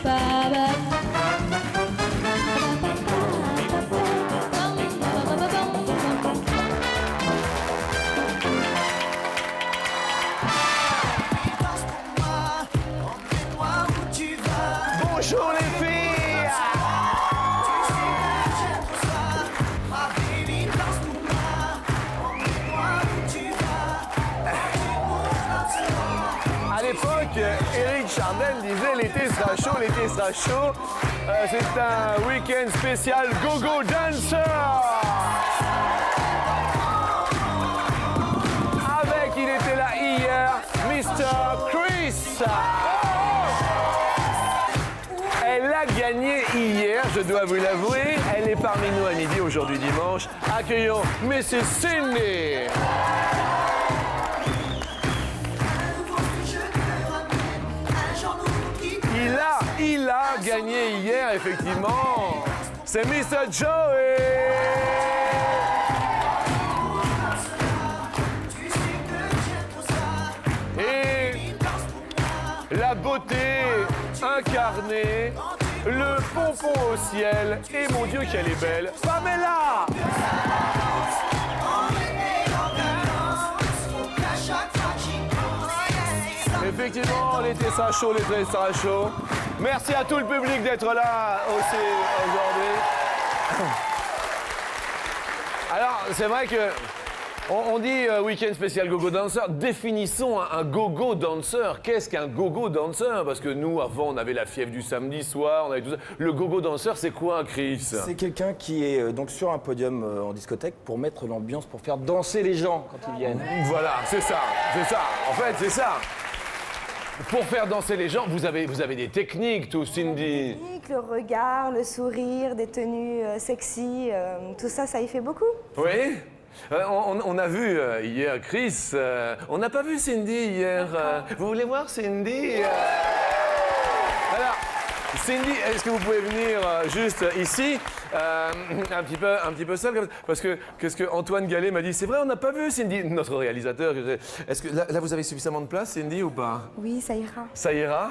Bonjour les filles! À l'époque, Éric Chardin disait l'été sera chaud. C'est un week-end spécial Go-Go Dancer! Avec, il était là hier, Mr. Chris! Elle a gagné hier, je dois vous l'avouer. Elle est parmi nous à midi, aujourd'hui dimanche. Accueillons Mrs. Cindy! Il a gagné hier, effectivement. C'est Mr. Joey. Et la beauté incarnée, le pompon au ciel, et mon Dieu qu'elle est belle, Pamela. Effectivement, l'été sera chaud, l'été sera chaud. Merci à tout le public d'être là aussi aujourd'hui. Alors, c'est vrai que on dit week-end spécial Go-Go Dancer. Définissons un Go-Go Dancer. Qu'est-ce qu'un Go-Go Dancer? Parce que nous, avant, on avait la fièvre du samedi soir, on avait tout ça. Le Go-Go Dancer, c'est quoi, Chris? C'est quelqu'un qui est donc sur un podium en discothèque pour mettre l'ambiance, pour faire danser les gens quand ils viennent. Voilà, c'est ça. En fait, c'est ça. Pour faire danser les gens, vous avez des techniques, tout, Cindy. Le regard, le sourire, des tenues sexy, tout ça, ça y fait beaucoup. Oui. On a vu hier Chris. On n'a pas vu Cindy hier. Vous voulez voir Cindy? Alors, Cindy, est-ce que vous pouvez venir juste ici, un petit peu seul, parce que qu'est-ce que Antoine Gallet m'a dit? C'est vrai, on n'a pas vu Cindy, notre réalisateur. Est-ce que là, vous avez suffisamment de place, Cindy, ou pas? Oui, ça ira. Ça ira?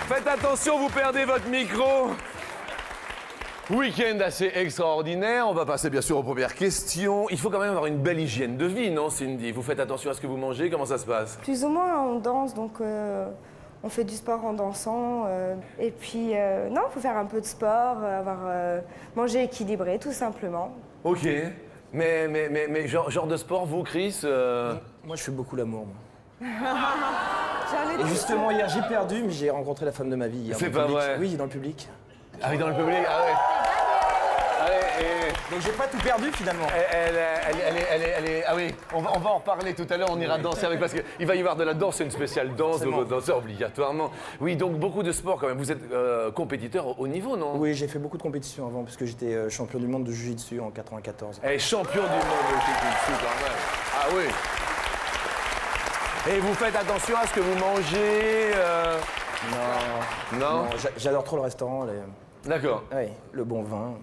Faites attention, vous perdez votre micro. Week-end assez extraordinaire. On va passer bien sûr aux premières questions. Il faut quand même avoir une belle hygiène de vie, non, Cindy? Vous faites attention à ce que vous mangez? Comment ça se passe? Plus ou moins, on danse, donc on fait du sport en dansant. Et puis, non, il faut faire un peu de sport, manger équilibré, tout simplement. Ok. Mais genre de sport, vous, Chris Moi, je fais beaucoup l'amour, moi. Et justement, hier, j'ai perdu, mais j'ai rencontré la femme de ma vie hier. C'est pas vrai? Oui, dans le public. Ah oui, dans le public? Ah ouais. Donc j'ai pas tout perdu finalement. Ah oui, on va en reparler tout à l'heure, on ira danser avec, parce qu'il va y avoir de la danse, une spéciale danse de vos danseurs obligatoirement. Oui, donc beaucoup de sport quand même. Vous êtes compétiteur au haut niveau, non? Oui, j'ai fait beaucoup de compétitions avant, parce que j'étais champion du monde de Jiu-Jitsu en 94. Et champion du monde de Jiu-Jitsu quand même. Ah oui. Et vous faites attention à ce que vous mangez Non. J'adore trop le restaurant. D'accord. Oui, le bon vin.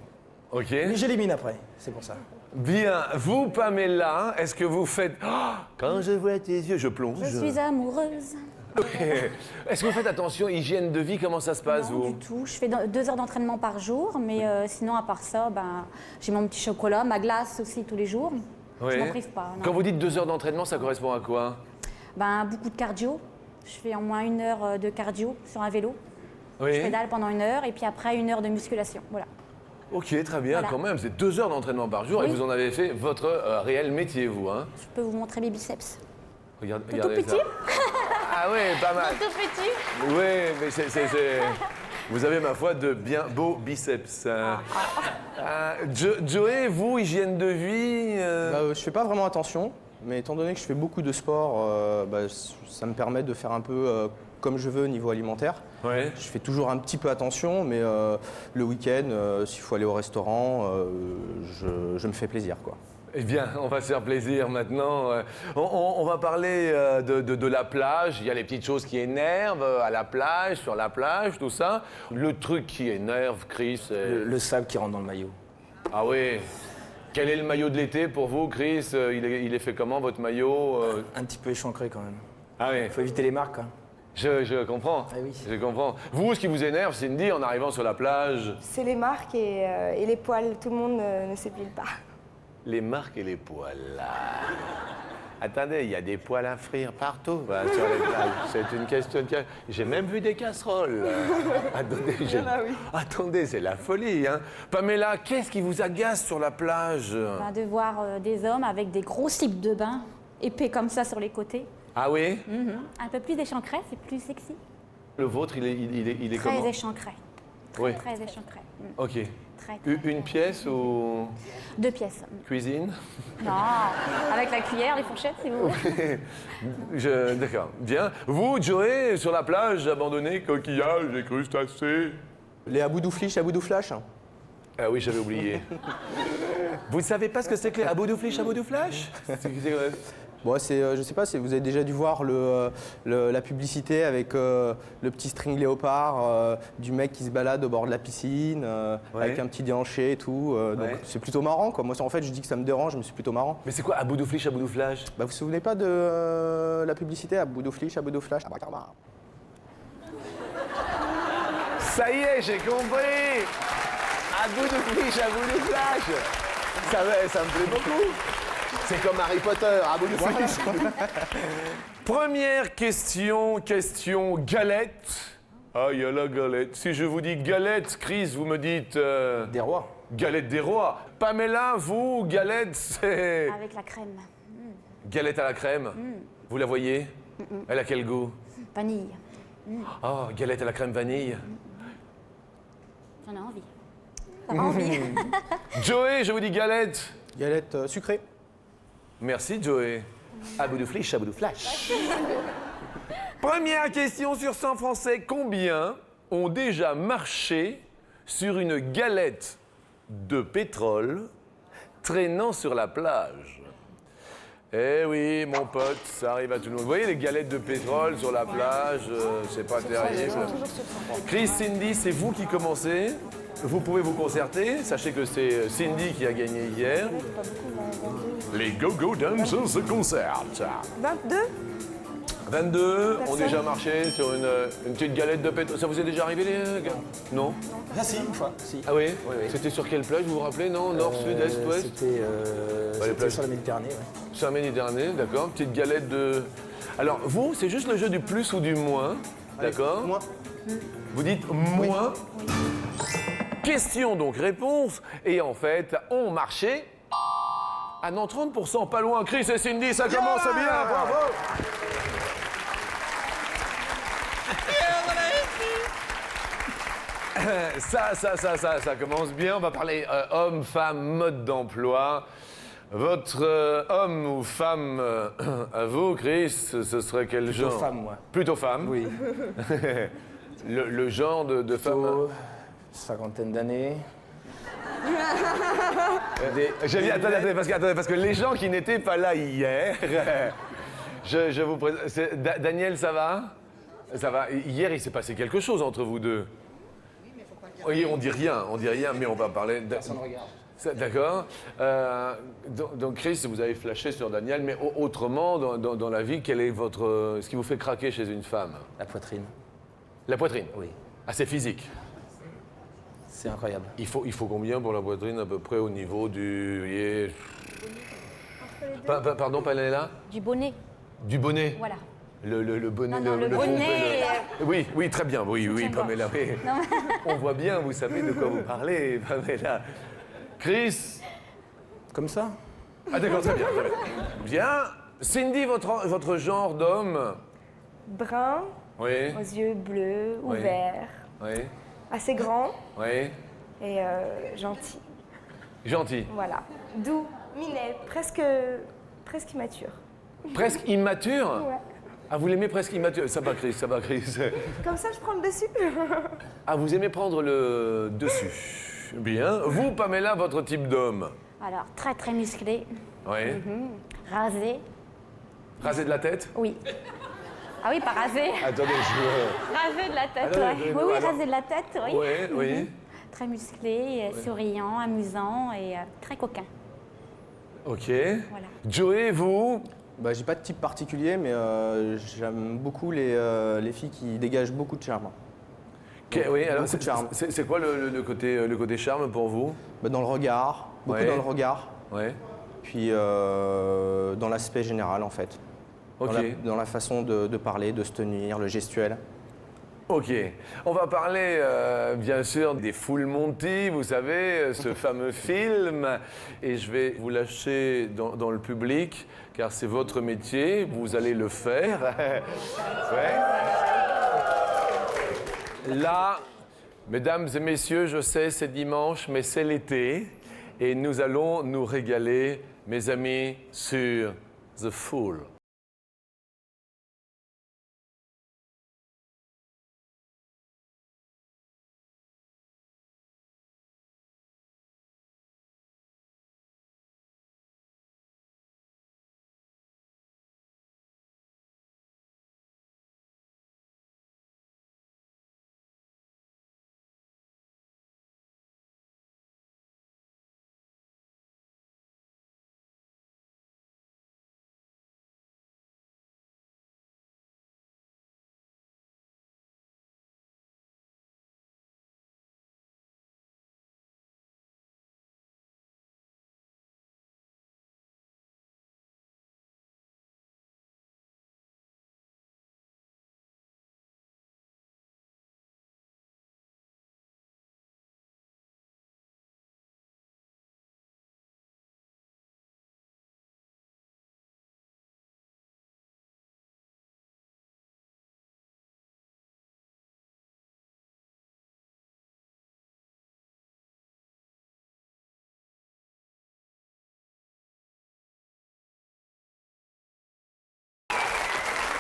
Ok. Mais j'élimine après, c'est pour ça. Bien. Vous, Pamela, est-ce que vous faites... Oh, quand je vois tes yeux, je plonge. Je suis amoureuse. Est-ce que vous faites attention, hygiène de vie, comment ça se passe, Non, vous? du tout. Je fais 2 heures d'entraînement par jour, mais sinon, à part ça, j'ai mon petit chocolat, ma glace aussi tous les jours. Oui. Je m'en prive pas. Non. Quand vous dites 2 heures d'entraînement, ça correspond à quoi? Beaucoup de cardio. Je fais au moins 1 heure de cardio sur un vélo. Oui. Je pédale pendant 1 heure et puis après 1 heure de musculation. Voilà. Ok, très bien, Voilà. quand même. C'est 2 heures d'entraînement par jour et Oui. vous en avez fait votre réel métier, vous. Hein. Je peux vous montrer mes biceps. Regardez petit ça. Ah oui, pas mal. Tout petit. Oui, mais vous avez, ma foi, de bien beaux biceps. Joey, vous, hygiène de vie Je fais pas vraiment attention, mais étant donné que je fais beaucoup de sport, ça me permet de faire un peu comme je veux au niveau alimentaire. Ouais. Je fais toujours un petit peu attention, mais le week-end, s'il faut aller au restaurant, je me fais plaisir, quoi. Eh bien, on va se faire plaisir maintenant. On va parler de la plage. Il y a les petites choses qui énervent à la plage, sur la plage, tout ça. Le truc qui énerve, Chris, c'est... Le sable qui rentre dans le maillot. Ah oui. Quel est le maillot de l'été pour vous, Chris? Il est fait comment, votre maillot Un petit peu échancré quand même. Ah oui. Il faut éviter les marques, hein. Je comprends. Ah oui. Je comprends. Vous, ce qui vous énerve, Cindy, en arrivant sur la plage? C'est les marques et les poils. Tout le monde ne s'épile pas. Les marques et les poils. Attendez, il y a des poils à frire partout sur les plages. C'est une question de... J'ai même vu des casseroles. Attendez, c'est la folie. Hein. Pamela, qu'est-ce qui vous agace sur la plage? De voir des hommes avec des gros slips de bain épais comme ça sur les côtés. Ah oui? Un peu plus échancré, c'est plus sexy. Le vôtre, il est Très comment? échancré. Oui. Très échancré. Ok. Très. Une pièce ou 2 pièces. cuisine? Non, avec la cuillère, les fourchettes, si vous voulez. D'accord, bien. Vous, Joey, sur la plage, abandonné, coquillages et crustacés? Les aboudoufliches, aboudouflash. Ah oui, j'avais oublié. Vous ne savez pas ce que c'est que les aboudoufliches, aboudouflash? Bon, je sais pas si vous avez déjà dû voir la publicité avec le petit string léopard du mec qui se balade au bord de la piscine avec un petit déhanché et tout. Donc c'est plutôt marrant, quoi. Moi, en fait, je dis que ça me dérange, mais c'est plutôt marrant. Mais c'est quoi aboudoufliche, aboudouflage? Vous vous souvenez pas de la publicité aboudoufliche, aboudouflash? Ça y est, j'ai compris. Aboudoufliche, aboudouflage. Ça me plaît beaucoup. C'est comme Harry Potter, aboudoufliche. Première question galette. Ah, il y a la galette. Si je vous dis galette, Chris, vous me dites... Des rois. Galette des rois. Pamela, vous, galette, c'est... Avec la crème. Galette à la crème. Vous la voyez? Elle a quel goût? Vanille. Oh, galette à la crème vanille. J'en ai envie. Ça m'a envie. Joey, je vous dis galette. Galette sucrée. Merci, Joey. Aboudoufliche, aboudouflash. Première question sur 100 Français. Combien ont déjà marché sur une galette de pétrole traînant sur la plage? Eh oui, mon pote, ça arrive à tout le monde. Vous voyez les galettes de pétrole sur la plage, c'est pas terrible. Chris, Cindy, c'est vous qui commencez. Vous pouvez vous concerter. Sachez que c'est Cindy qui a gagné hier. Les Go-Go Dancers se concertent. 22 22 ont Personne. déjà marché sur une petite galette de pétrole. Ça vous est déjà arrivé, les gars? Non? Ah si, une fois. Si. Ah oui? Oui, oui. C'était sur quelle plage, vous vous rappelez? Non? Nord, sud, est, ouest? C'était plages. sur la Méditerranée. Ouais. Sur la Méditerranée, d'accord. Petite galette de... Alors, vous, c'est juste le jeu du plus ou du moins, d'accord? Moi. Vous dites moins. Question, donc, réponse. Et en fait, on marchait... Ah non, 30%, pas loin. Chris et Cindy, ça commence bien, bravo! Ça commence bien. On va parler homme, femme, mode d'emploi. Votre homme ou femme, à vous, Chris, ce serait quel Plutôt genre? femme, moi. Plutôt femme? Oui. Le genre de femme? Plutôt cinquantaine d'années. J'ai dit, attendez, parce que les gens qui n'étaient pas là hier, je vous présente. Daniel, ça va? Ça va. Hier, il s'est passé quelque chose entre vous deux. Oui, on dit rien, mais on va parler. Personne ne regarde. D'accord. Donc, Chris, vous avez flashé sur Daniel, mais autrement, dans la vie, quel est ce qui vous fait craquer chez une femme? La poitrine. La poitrine? Oui. Assez physique. C'est incroyable. Il faut combien pour la poitrine, à peu près au niveau du... Pardon, Panella? Du bonnet. Du bonnet? Voilà. le bonnet, Non, non, le bonnet, pompé, Oui, oui, très bien, oui, tient pas. Pamela, oui. Non. On voit bien, vous savez de quoi vous parlez, Pamela. Chris. Comme ça. Ah d'accord, très bien, très bien. Bien. Cindy, votre genre d'homme? Brun, Oui, aux yeux bleus, Oui. ouverts, oui, assez grand oui. et gentil. Gentil. Voilà. Doux, minet, presque immature. Presque immature? Ouais. Ah, vous l'aimez presque immature? Ça va, Chris, ça va, Chris. Comme ça, je prends le dessus. Ah, vous aimez prendre le dessus. Bien. Vous, Pamela, votre type d'homme? Alors, très très musclé, Oui. rasé, Rasé de la tête? oui. Ah oui, pas rasé. Attendez, Rasé de la tête, Ah, non, ouais. non, Oui, oui, alors- rasé de la tête, oui. Oui, oui. Très musclé, souriant, amusant et très coquin. Ok. Voilà. Joey, vous? Bah, j'ai pas de type particulier, mais j'aime beaucoup les filles qui dégagent beaucoup de charme. Oui, alors Beaucoup de charme. c'est quoi le côté charme pour vous? Bah, dans le regard, beaucoup Ouais. dans le regard, Oui. puis dans l'aspect général en fait. Ok. Dans la façon de parler, de se tenir, le gestuel. Ok. On va parler bien sûr des Full Monty, vous savez, ce fameux film. Et je vais vous lâcher dans le public, car c'est votre métier, vous allez le faire. Ouais. Là, mesdames et messieurs, je sais, c'est dimanche, mais c'est l'été. Et nous allons nous régaler, mes amis, sur The Fool.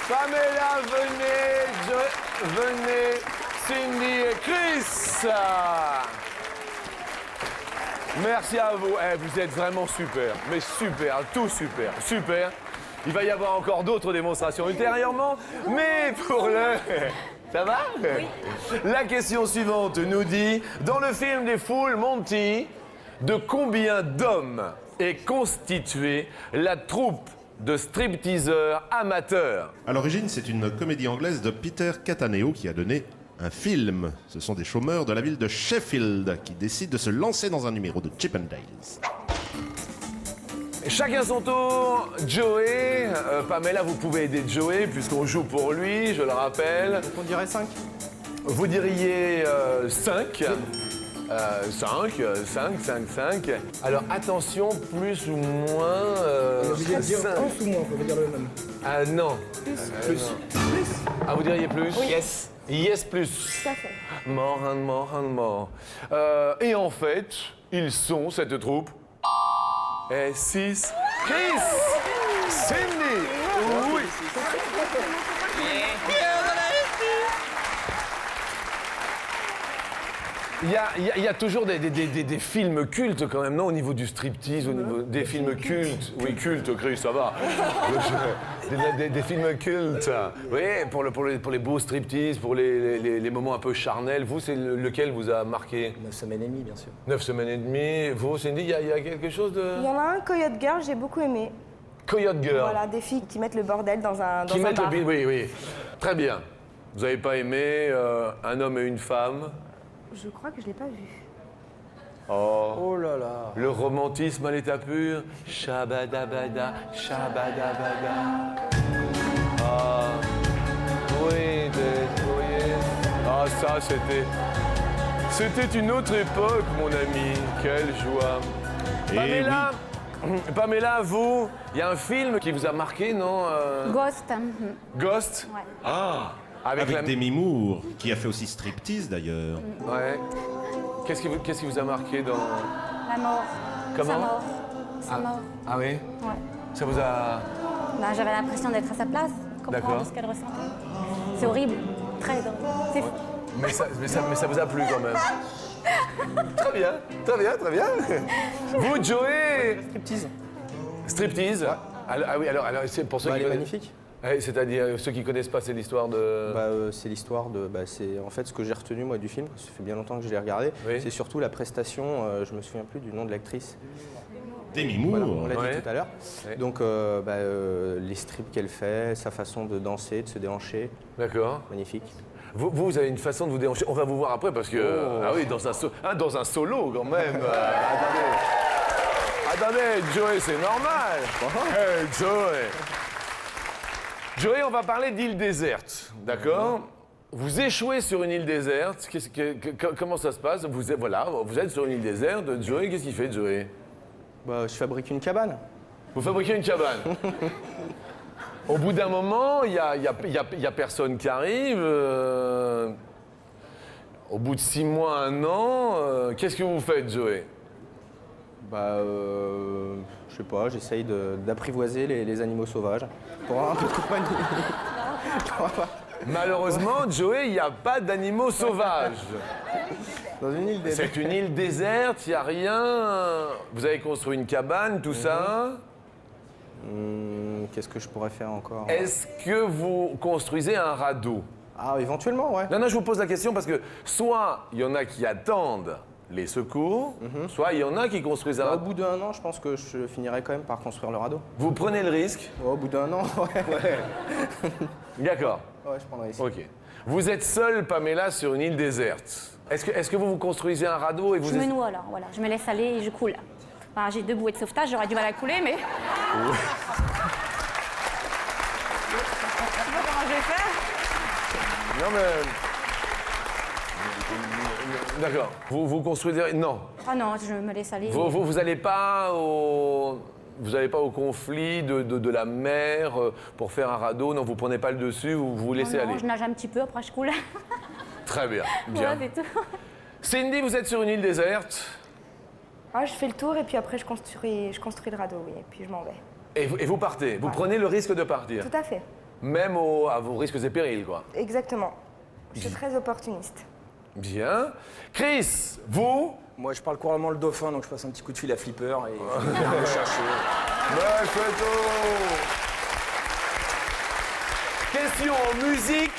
Pamela, venez, Cindy et Chris. Merci à vous. Eh, vous êtes vraiment super, mais super, tout super, super. Il va y avoir encore d'autres démonstrations ultérieurement, mais pour le... Ça va? Oui. La question suivante nous dit, dans le film des Full Monty, de combien d'hommes est constituée la troupe de stripteaseurs amateurs? À l'origine, c'est une comédie anglaise de Peter Cataneo qui a donné un film. Ce sont des chômeurs de la ville de Sheffield qui décident de se lancer dans un numéro de Chip and Dales. Chacun son tour. Joey, Pamela, vous pouvez aider Joey puisqu'on joue pour lui, je le rappelle. On dirait 5. Vous diriez 5. 5. Alors attention, plus ou moins. ou moins, on peut dire le même. Ah non. Plus. Ah, vous diriez plus? Oui. Yes. Yes, plus. Tout à fait. More and more and more. Et en fait, ils sont, cette troupe, et 6. Chris! Cindy! Oui! Il y a toujours des films cultes quand même, non? Au niveau du striptease, au niveau des films cultes. Oui, cultes, Chris, ça va. Des films cultes. Oui, pour les beaux striptease, pour les moments un peu charnels. Vous, c'est lequel vous a marqué? 9 semaines et demie, bien sûr. 9 semaines et demie. Vous, Cindy, il y a quelque chose de... Il y en a un, Coyote Girl, j'ai beaucoup aimé. Coyote Girl. Voilà, des filles qui mettent le bordel dans un Qui mettent le bar. beat, oui, oui. Très bien. Vous n'avez pas aimé un homme et une femme? Je crois que je l'ai pas vu. Oh là là. Le romantisme à l'état pur. Shabadabada, shabadabada. Ah. ça, c'était une autre époque, mon ami. Quelle joie. Et Pamela, Pamela, vous, il y a un film qui vous a marqué, non Ghost. Ghost. Ouais. Ah, avec Demi Moore, qui a fait aussi Striptease d'ailleurs. Ouais. Qu'est-ce qui vous a marqué dans... La mort. Comment Sa mort. Sa mort. Ah oui. Ouais. Ça vous a... Ben, j'avais l'impression d'être à sa place, D'accord. comprendre ce qu'elle ressentait. C'est horrible, très horrible. C'est fou. Mais ça vous a plu quand même. Très bien, très bien, très bien. Vous, Joey. Striptease. Striptease. Ah oui, alors c'est pour ceux Bah, qui elle est connaissent... magnifique. C'est-à-dire, ceux qui connaissent pas, c'est l'histoire de... C'est l'histoire de. C'est en fait ce que j'ai retenu moi du film. Ça fait bien longtemps que je l'ai regardé. Oui. C'est surtout la prestation. Je me souviens plus du nom de l'actrice. Demi Moore. Voilà, on l'a Ouais. dit tout à l'heure. Ouais. Donc les strips qu'elle fait, sa façon de danser, de se déhancher, D'accord. magnifique. Vous avez une façon de vous déhancher. On va vous voir après parce que... Oh. Ah oui, dans un solo quand même. Attendez, Joey, c'est normal. Hey, Joey. Joey, on va parler d'île déserte, d'accord? Vous échouez sur une île déserte. Comment ça se passe? Vous êtes sur une île déserte. Joey, qu'est-ce qu'il fait, Joey? Je fabrique une cabane. Vous fabriquez une cabane. Au bout d'un moment, il y a personne qui arrive. Au bout de 6 mois, 1 an, qu'est-ce que vous faites, Joey? Je sais pas, j'essaye d'apprivoiser les animaux sauvages pour avoir un peu de compagnie. Malheureusement, Joey, il n'y a pas d'animaux sauvages. Dans une île déserte. C'est une île déserte, il n'y a rien. Vous avez construit une cabane, tout ça. Qu'est-ce que je pourrais faire encore? Est-ce que vous construisez un radeau? Ah, éventuellement, ouais. Non, je vous pose la question parce que soit il y en a qui attendent les secours, soit il y en a qui construisent un Au radeau. bout d'1 an, je pense que je finirai quand même par construire le radeau. Vous prenez le risque? Au bout d'1 an, ouais. D'accord. Ouais, je prendrai ici. Ok. Vous êtes seule, Pamela, sur une île déserte. Est-ce que vous construisez un radeau et vous... Je me noie alors, voilà. Je me laisse aller et je coule. Enfin, j'ai 2 bouées de sauvetage, j'aurais du mal à couler, mais... Je sais pas comment je vais faire. Non, mais... D'accord. Vous construisez... Non. Ah non, je me laisse aller. Vous n'allez pas au... Vous n'allez pas au conflit de la mer pour faire un radeau? Non, vous prenez pas le dessus, vous vous laissez Non, non, aller. je nage un petit peu, après je coule. Très bien, Voilà, bien. c'est tout. Cindy, vous êtes sur une île déserte Ah, je fais le tour et puis après je construis le radeau, oui, et puis je m'en vais. et vous partez. Vous Ouais. prenez le risque de partir. Tout à fait, Même à vos risques et périls, quoi. exactement. Je suis très opportuniste. Bien. Chris, vous Moi, je parle couramment le dauphin, donc je passe un petit coup de fil à Flipper et je viens me chercher. Question en musique,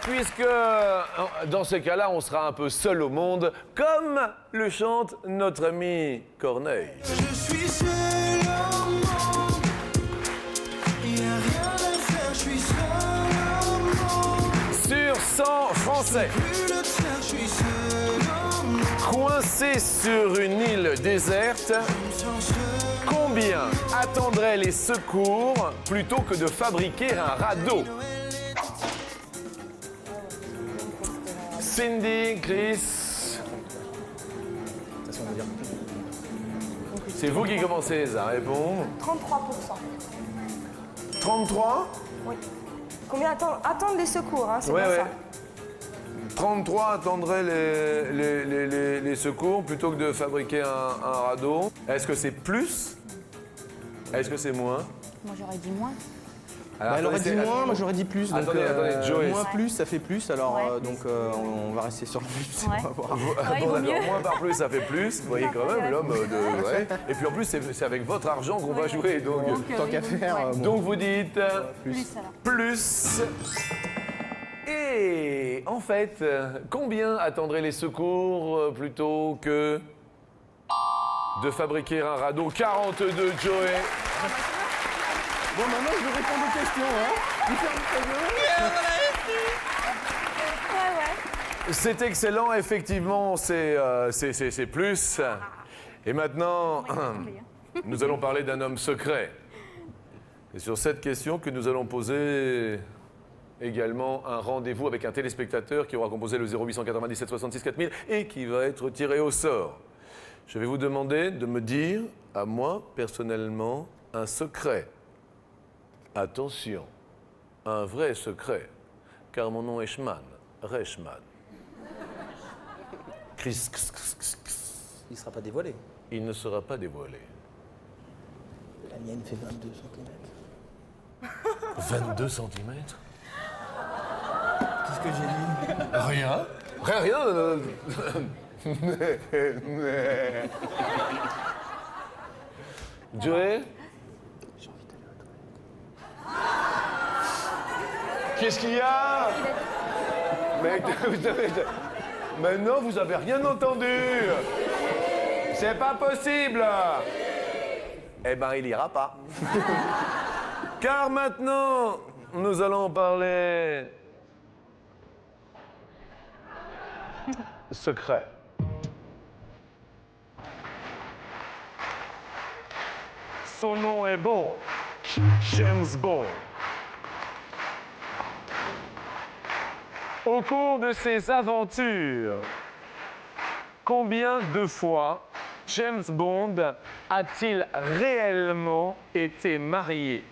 puisque dans ces cas-là, on sera un peu seul au monde, comme le chante notre ami Corneille. Je suis seul au monde, y a rien à faire, je suis seul au monde. Sur 100 français, Plus le faire, je suis seul au monde. coincé sur une île déserte, Je me sens seul. combien attendraient les secours plutôt que de fabriquer un radeau? Cindy, Chris, c'est vous qui commencez à répondre. 33%. 33? Oui. Combien attendent les secours, hein, c'est Ouais, bien ouais. ça. 33 attendraient les secours plutôt que de fabriquer un radeau. Est-ce que c'est plus? Est-ce que c'est moins? Moi, j'aurais dit moins. Alors, Elle aurait dit attendez, moins, moi j'aurais dit plus. Donc, Attendez, Joey. moins plus, ça fait plus. Alors, Ouais. on va rester sur le plus. Ouais. On va voir. Ouais, il Bon, vaut d'accord, mieux. moins par plus, ça fait plus. Vous voyez quand même l'homme de... Ouais. Et puis en plus, c'est avec votre argent qu'on va jouer. Donc, Tant qu'à faire. Bon. donc vous dites Plus alors. plus. Et en fait, combien attendraient les secours plutôt que de fabriquer un radeau? 42, Joey. Bon, maintenant je vais répondre aux questions. C'est excellent, effectivement, c'est plus. Et maintenant, nous allons parler d'un homme secret. Et sur cette question que nous allons poser également un rendez-vous avec un téléspectateur qui aura composé le 0897 66 4000 et qui va être tiré au sort. Je vais vous demander de me dire, à moi, personnellement, un secret. Attention, un vrai secret, car mon nom est Schman, Reichmann. Chris, Il sera pas dévoilé. il ne sera pas dévoilé. La mienne fait 22 cm. 22 cm? Qu'est-ce que j'ai dit? Rien. Rien. Joey? Qu'est-ce qu'il y a? Mais non, vous avez rien entendu. C'est pas possible. Eh ben, il ira pas. Car maintenant, nous allons parler secret. Son nom est bon, James Bond. Au cours de ses aventures, combien de fois James Bond a-t-il réellement été marié?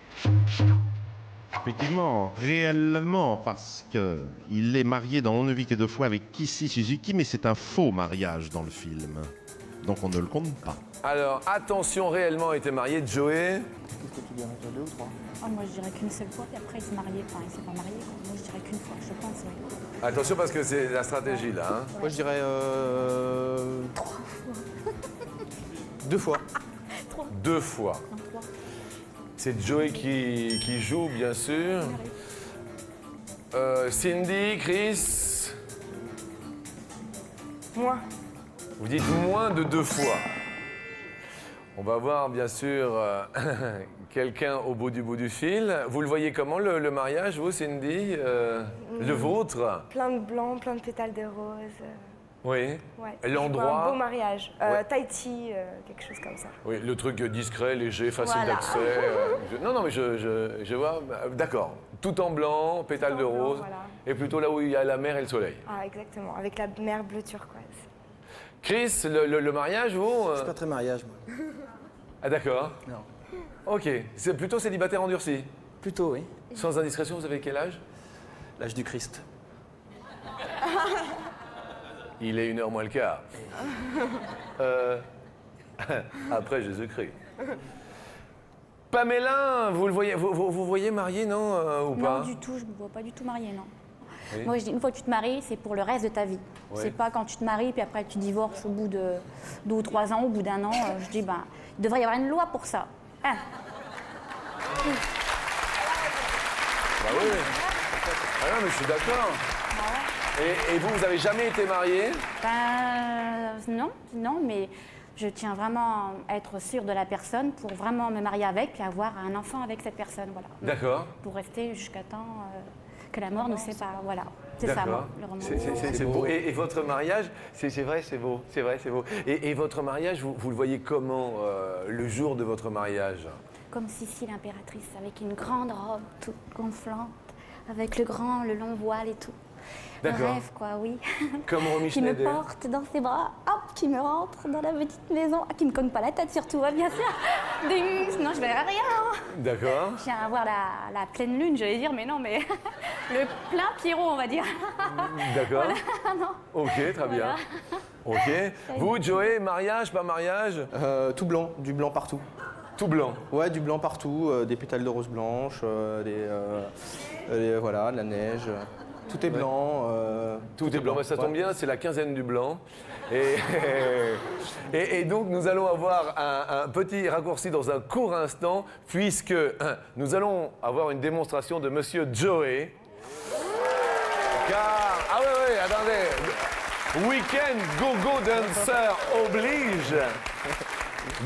Effectivement, réellement, parce qu'il est marié dans On ne vit que deux fois avec Kissy Suzuki, mais c'est un faux mariage dans le film. Donc on ne le compte pas. Alors, attention, réellement été marié, Joey. Qu'est-ce que tu dirais, deux ou trois? Oh, moi, je dirais qu'une seule fois, puis après, il s'est marié. Enfin, il s'est pas marié, quoi. Moi, je dirais qu'une fois, je pense, oui. Attention parce que c'est la stratégie là. Hein. Moi, je dirais 2 fois. 2 fois. Non, 3. C'est Joey qui joue, bien sûr. Cindy, Chris, Moi. vous dites moins de 2 fois. On va voir, bien sûr, quelqu'un au bout du fil. Vous le voyez comment, le mariage, vous, Cindy Le vôtre? Plein de blanc, plein de pétales de rose. Oui. Ouais. L'endroit? Un beau mariage. Ouais. Tahiti, quelque chose comme ça. Oui, le truc discret, léger, facile Voilà. d'accès. Non, mais je vois. D'accord. Tout en blanc, pétales Tout de en blanc, rose. voilà. Et plutôt là où il y a la mer et le soleil. Ah, exactement. Avec la mer bleu turquoise. Chris, le mariage, vous Je suis pas très mariage, moi. Ah, d'accord. Non. Ok. C'est plutôt célibataire endurci. Plutôt, oui. Sans indiscrétion, vous avez quel âge? L'âge du Christ. Il est 1h moins le quart. Après Jésus-Christ. Pamela, vous le voyez, vous voyez marié, non, ou pas? Non, du tout, je ne me vois pas du tout mariée, non. Oui. Moi, je dis, une fois que tu te maries, c'est pour le reste de ta vie. Oui. C'est pas quand tu te maries, puis après tu divorces au bout de 2 ou 3 ans, au bout d'1 an. Je dis, ben, il devrait y avoir une loi pour ça. Hein. Bah oui. Ah non, mais je suis d'accord. Et vous avez jamais été marié? Non, mais je tiens vraiment à être sûre de la personne pour vraiment me marier avec, puis avoir un enfant avec cette personne, voilà. D'accord. Pour rester jusqu'à temps que la mort nous sépare, voilà. C'est ça, moi, le roman. C'est beau. Et votre mariage, c'est vrai, c'est beau. C'est vrai, c'est beau. Et votre mariage, vous le voyez comment, le jour de votre mariage? Comme Sissi l'impératrice, avec une grande robe toute gonflante, avec le long voile et tout. Un D'accord. rêve, quoi, oui. Comme Romy Qui me Schneider. porte dans ses bras, hop, qui me rentre dans la petite maison, qui me cogne pas la tête surtout, hein, bien sûr. Ding, sinon je verrai rien. Hein. D'accord. Je viens à voir la pleine lune, j'allais dire, mais non, mais le plein Pierrot, on va dire. D'accord. Non. Ok, très bien. Ok. Vous, Joey, mariage, pas mariage? Tout blanc, du blanc partout. Tout blanc. Ouais, du blanc partout, des pétales de rose blanche, voilà, de la neige. Tout est blanc. Tout est blanc. Bah, ça tombe Ouais. bien, c'est la quinzaine du blanc. Et donc, nous allons avoir un petit raccourci dans un court instant, puisque nous allons avoir une démonstration de Monsieur Joey. Car, ah ouais, attendez, Weekend Go-Go Dancer oblige.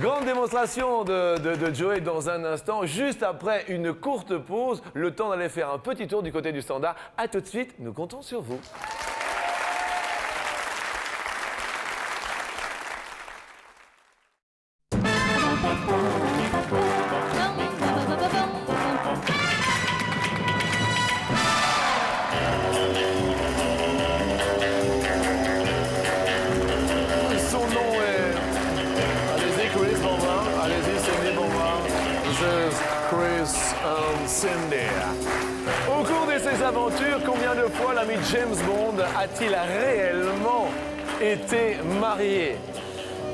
Grande démonstration de Joey dans un instant, juste après une courte pause, le temps d'aller faire un petit tour du côté du standard. A tout de suite, nous comptons sur vous. Cindy. Au cours de ses aventures, combien de fois l'ami James Bond a-t-il réellement été marié?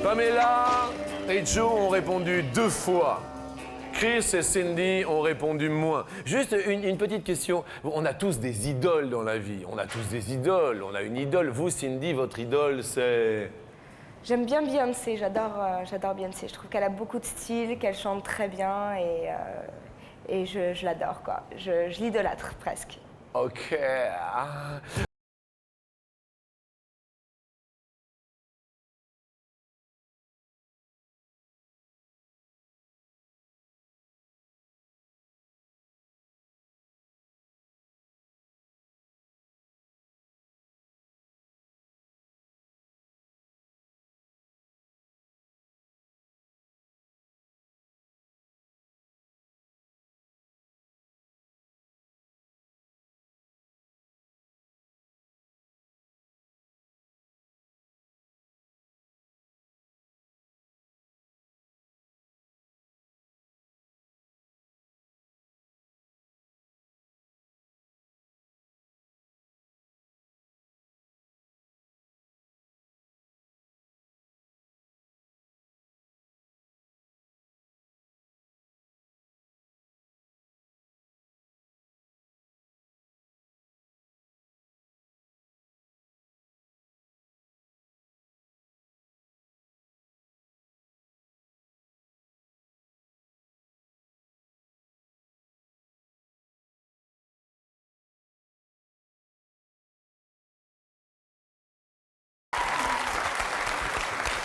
Pamela et Joe ont répondu 2 fois. Chris et Cindy ont répondu moins. Juste une petite question. On a tous des idoles dans la vie. On a tous des idoles. On a une idole. Vous, Cindy, votre idole, c'est... J'aime bien Beyoncé, j'adore Beyoncé. Je trouve qu'elle a beaucoup de style, qu'elle chante très bien et je l'adore, quoi. Je l'idolâtre presque. Ok. Ah.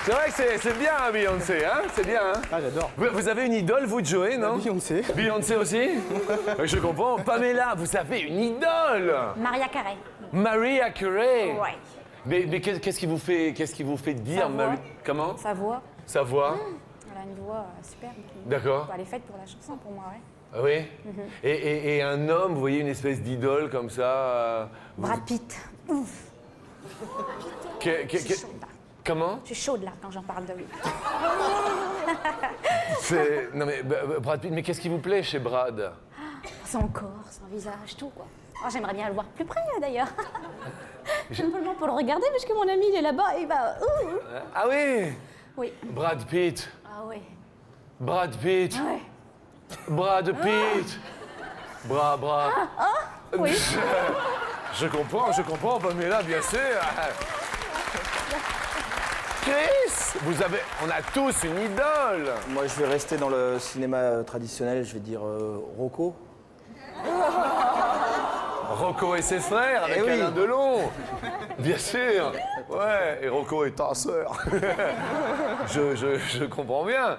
C'est vrai que c'est bien, hein, Beyoncé, hein? C'est bien, hein? Ah, j'adore. Vous avez une idole, vous, Joey, non? Beyoncé. Beyoncé aussi? Oui, je comprends. Pamela, vous avez une idole! Maria Carey. Mariah Carey. Ouais. Mais qu'est-ce qui vous fait dire Sa voix. Marie... Comment? Sa voix. Sa voix? Elle a une voix superbe. D'accord. Elle est faite pour la chanson, pour moi, ouais. Ah oui? Et un homme, vous voyez, une espèce d'idole comme ça... Brad Pitt. Ouf. que- que- Je suis que- chaude, là. Comment? Je suis chaude, là, quand j'en parle de lui. Non mais Brad Pitt, mais qu'est-ce qui vous plaît chez Brad? Son corps, son visage, tout, quoi. Oh, j'aimerais bien le voir plus près, d'ailleurs. Simplement pour le regarder, parce que mon ami, il est là-bas, et il va... Ah oui? Oui. Brad Pitt. Ah ouais. Brad Pitt. Ouais. Brad Pitt. Bras. Oui. Je comprends, Pamela, bien sûr. Chris, on a tous une idole. Moi, je vais rester dans le cinéma traditionnel, je vais dire Rocco. Rocco et ses frères avec Eh oui. Alain Delon. Bien sûr. Ouais, et Rocco est ta sœur. je comprends bien.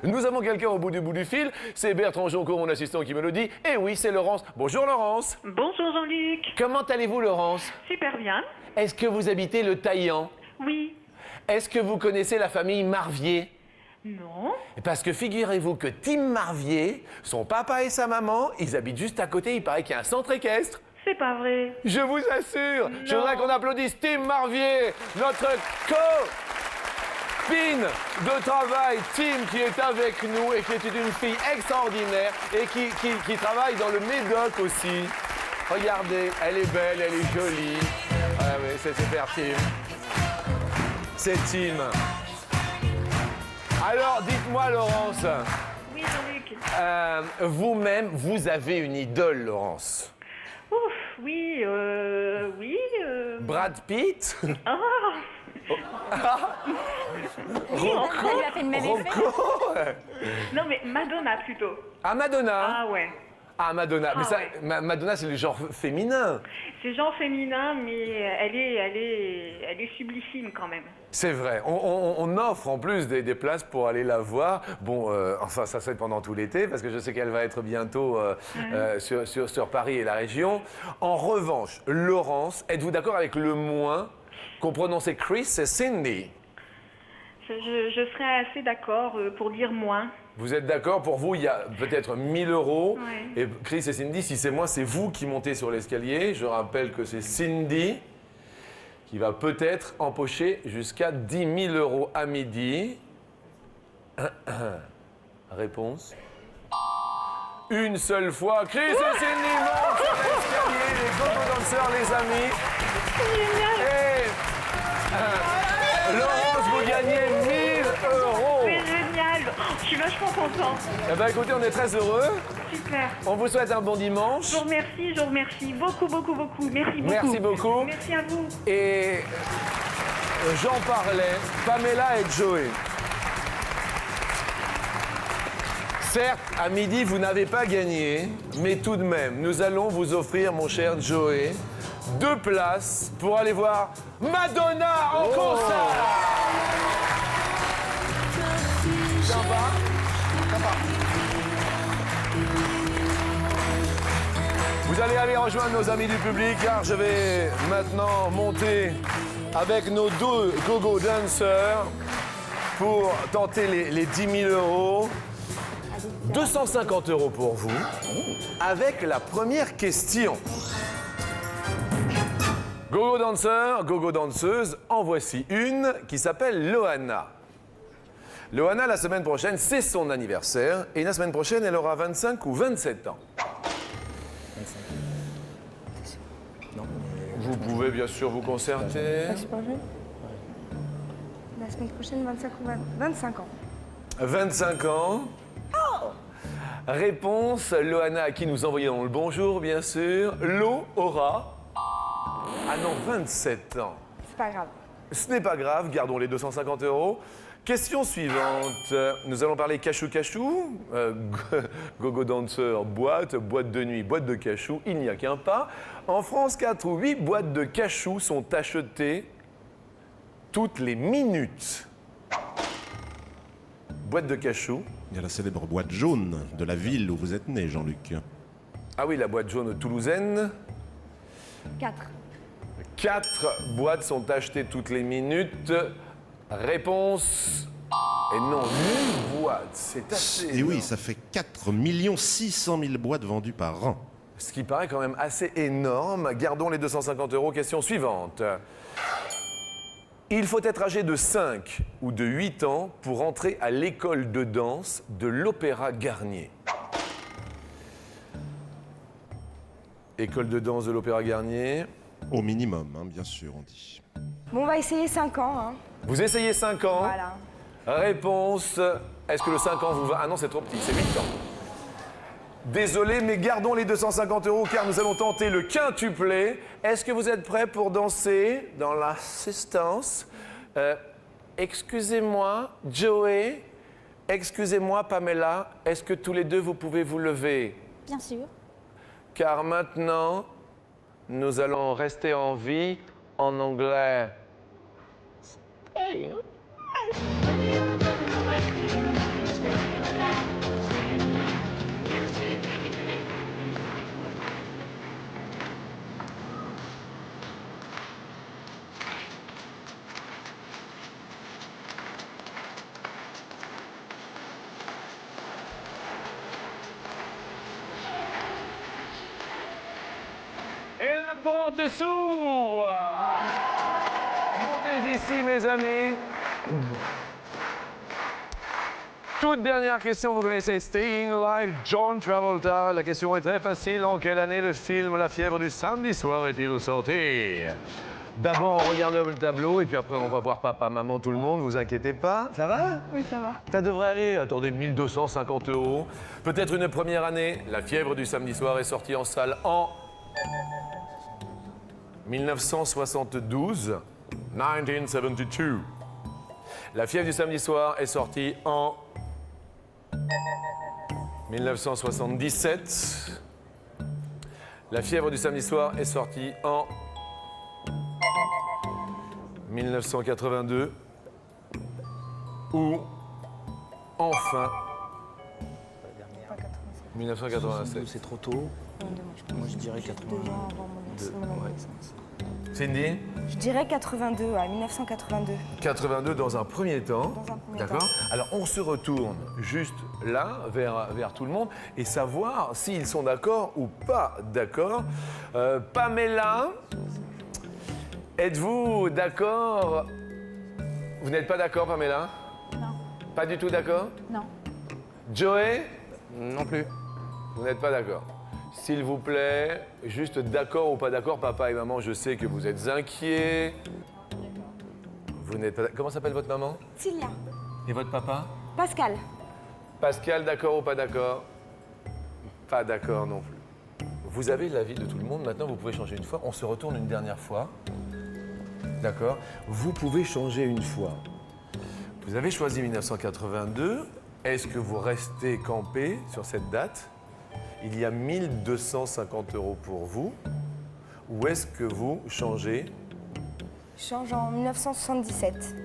Nous avons quelqu'un au bout du fil. C'est Bertrand Jonco, mon assistant, qui me le dit. Et oui, c'est Laurence. Bonjour Laurence. Bonjour Jean-Luc. Comment allez-vous Laurence? Super bien. Est-ce que vous habitez le Taillan? Oui. Est-ce que vous connaissez la famille Marvier? Non. Parce que figurez-vous que Tim Marvier, son papa et sa maman, ils habitent juste à côté, il paraît qu'il y a un centre équestre. C'est pas vrai. Je vous assure. Je voudrais qu'on applaudisse Tim Marvier, notre copine de travail, Tim, qui est avec nous et qui est une fille extraordinaire et qui travaille dans le Médoc aussi. Regardez, elle est belle, elle est jolie. Ah oui, c'est super Tim. C'est Tim. Alors, dites-moi, Laurence, Oui Jean-Luc. vous-même, vous avez une idole, Laurence. Ouf, oui, oui. Brad Pitt? Ah, Ça lui a fait le même effet. Rocco? non mais Madonna plutôt. Ah, Madonna? Ah ouais. Ah, Madonna. Mais Ah ça, ouais. Madonna, c'est le genre féminin. C'est genre féminin, mais elle est sublissime quand même. C'est vrai. On offre en plus des places pour aller la voir. Bon, enfin, ça c'est pendant tout l'été, parce que je sais qu'elle va être bientôt sur Paris et la région. En revanche, Laurence, êtes-vous d'accord avec le moins qu'on prononçait Chris et Cindy? Je serais assez d'accord pour dire moins. Vous êtes d'accord? Pour vous, il y a peut-être 1 000 €. Ouais. Et Chris et Cindy, si c'est moi, c'est vous qui montez sur l'escalier. Je rappelle que c'est Cindy qui va peut-être empocher jusqu'à 10 000 € à midi. Réponse. une seule fois. Chris et Cindy montent sur l'escalier, les Gogo Dancers, les amis. Et Laurence, vous gagnez 1000 euros. C'est génial. Je suis vachement contente. Eh ben, écoutez, on est très heureux. Super. On vous souhaite un bon dimanche. Je vous remercie beaucoup, beaucoup, beaucoup. Merci beaucoup. Merci beaucoup. Merci à vous. Et j'en parlais, Pamela et Joey. Certes, à midi, vous n'avez pas gagné, mais tout de même, nous allons vous offrir, mon cher Joey, 2 places pour aller voir Madonna en concert. Sympa. Vous allez aller rejoindre nos amis du public, car je vais maintenant monter avec nos 2 Gogo Dancers pour tenter les 10 000 euros. 250 euros pour vous, avec la première question. Gogo danseur, gogo danseuse, en voici une qui s'appelle Loana. Loana, la semaine prochaine, c'est son anniversaire, et la semaine prochaine, elle aura 25 ou 27 ans. 25. Non. Vous pouvez bien sûr vous concerter. La semaine prochaine, 25 ou 25 ans. 25 ans. Réponse, Loana, à qui nous envoyons le bonjour, bien sûr. Lo aura... Ah non, 27 ans. C'est pas grave. Ce n'est pas grave, gardons les 250 euros. Question suivante. Nous allons parler cachou-cachou. Gogo danseur, boîte de nuit, boîte de cachou. Il n'y a qu'un pas. En France, 4 ou 8 boîtes de cachou sont achetées toutes les minutes. Boîte de cachou. Il y a la célèbre boîte jaune de la ville où vous êtes né, Jean-Luc. Ah oui, la boîte jaune toulousaine. 4. 4 boîtes sont achetées toutes les minutes. Réponse... Et non, 1000 boîtes, c'est assez Et oui, énorme. ça fait 4 600 000 boîtes vendues par an. Ce qui paraît quand même assez énorme. Gardons les 250 euros. Question suivante. Il faut être âgé de 5 ou de 8 ans pour entrer à l'école de danse de l'Opéra Garnier. École de danse de l'Opéra Garnier. Au minimum, hein, bien sûr, on dit. Bon, on va essayer 5 ans. Hein. Vous essayez 5 ans. Voilà. Réponse. Est-ce que le 5 ans vous va? Ah non, c'est trop petit, c'est 8 ans. Désolé, mais gardons les 250 euros car nous allons tenter le quintuplé. Est-ce que vous êtes prêts pour danser dans l'assistance? Excusez-moi, Joey. Excusez-moi, Pamela. Est-ce que tous les deux, vous pouvez vous lever? Bien sûr. Car maintenant, nous allons rester en vie en anglais. Et la porte s'ouvre. Montez ici, mes amis. Toute dernière question, vous connaissez Staying Alive, John Travolta. La question est très facile. En quelle année le film La fièvre du samedi soir est-il sorti? D'abord, on regarde le tableau et puis après, on va voir papa, maman, tout le monde. Vous inquiétez pas. Ça va? Oui, ça va. Ça devrait aller. Attendez, 1250 euros. Peut-être une première année. La fièvre du samedi soir est sortie en salle en 1972. 1972. La fièvre du samedi soir est sortie en 1977. La fièvre du samedi soir est sortie en 1982. Ou enfin 1987. C'est trop tôt. Moi, je dirais 82. Cindy? Je dirais 82, ouais, 1982. 82 dans un premier temps. Dans un premier D'accord. temps. Alors on se retourne juste là, vers tout le monde, et savoir s'ils sont d'accord ou pas d'accord. Pamela, êtes-vous d'accord? Vous n'êtes pas d'accord, Pamela? Non. Pas du tout d'accord? Non. Joey? Non plus. Vous n'êtes pas d'accord. S'il vous plaît, juste d'accord ou pas d'accord, papa et maman, je sais que vous êtes inquiets. Vous n'êtes pas... Comment s'appelle votre maman? Cilia. Et votre papa? Pascal. Pascal, d'accord ou pas d'accord? Pas d'accord non plus. Vous avez l'avis de tout le monde, maintenant vous pouvez changer une fois. On se retourne une dernière fois. D'accord? Vous pouvez changer une fois. Vous avez choisi 1982. Est-ce que vous restez campé sur cette date? Il y a 1250 € pour vous. Ou est-ce que vous changez? Je change en 1977.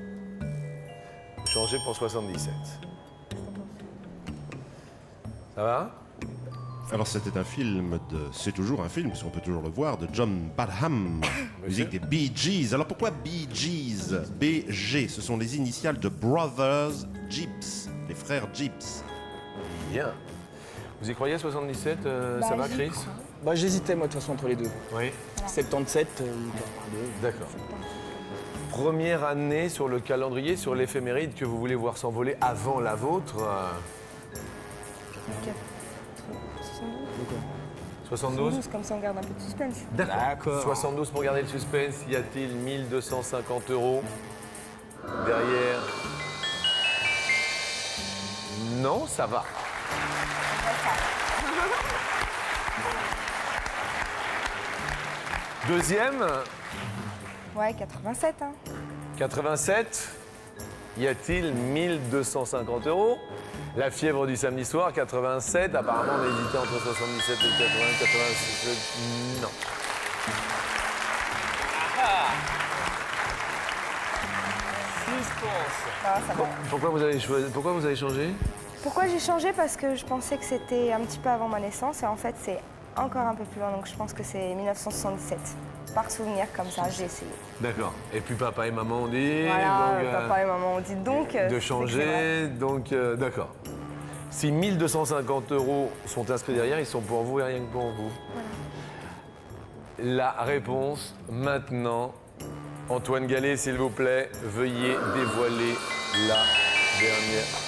Vous changez pour 77. Ça va? Alors c'était un film de... C'est toujours un film, parce qu'on peut toujours le voir, de John Badham, musique des Bee Gees. Alors pourquoi Bee Gees? BG, ce sont les initiales de Brothers Gibbs, les frères Gibbs. Bien. Vous y croyez à 77, ça va j'y Chris? crois. Bah, j'hésitais, moi, de toute façon, entre les deux. Oui. 77, D'accord. Première année sur le calendrier, sur l'éphéméride que vous voulez voir s'envoler avant la vôtre. 72? 72, comme ça on garde un peu de suspense. D'accord. 72 pour garder le suspense. Y a-t-il 1250 € derrière? Non, ça va. Deuxième, Ouais, 87. Hein. 87. Y a-t-il 1250 €? La fièvre du samedi soir, 87. Apparemment, on hésitait entre 77 et 80, 87. Non. Ah, ça va. Pourquoi vous avez changé? Pourquoi j'ai changé? Parce que je pensais que c'était un petit peu avant ma naissance et en fait c'est encore un peu plus loin, donc je pense que c'est 1977. Par souvenir, comme ça, j'ai essayé. D'accord. Et puis papa et maman ont dit. Voilà, donc, papa et maman ont dit donc. de c'est que changer. Donc, d'accord. Si 1250 € sont inscrits derrière, ils sont pour vous et rien que pour vous. La réponse maintenant. Antoine Gallet, s'il vous plaît, veuillez dévoiler la dernière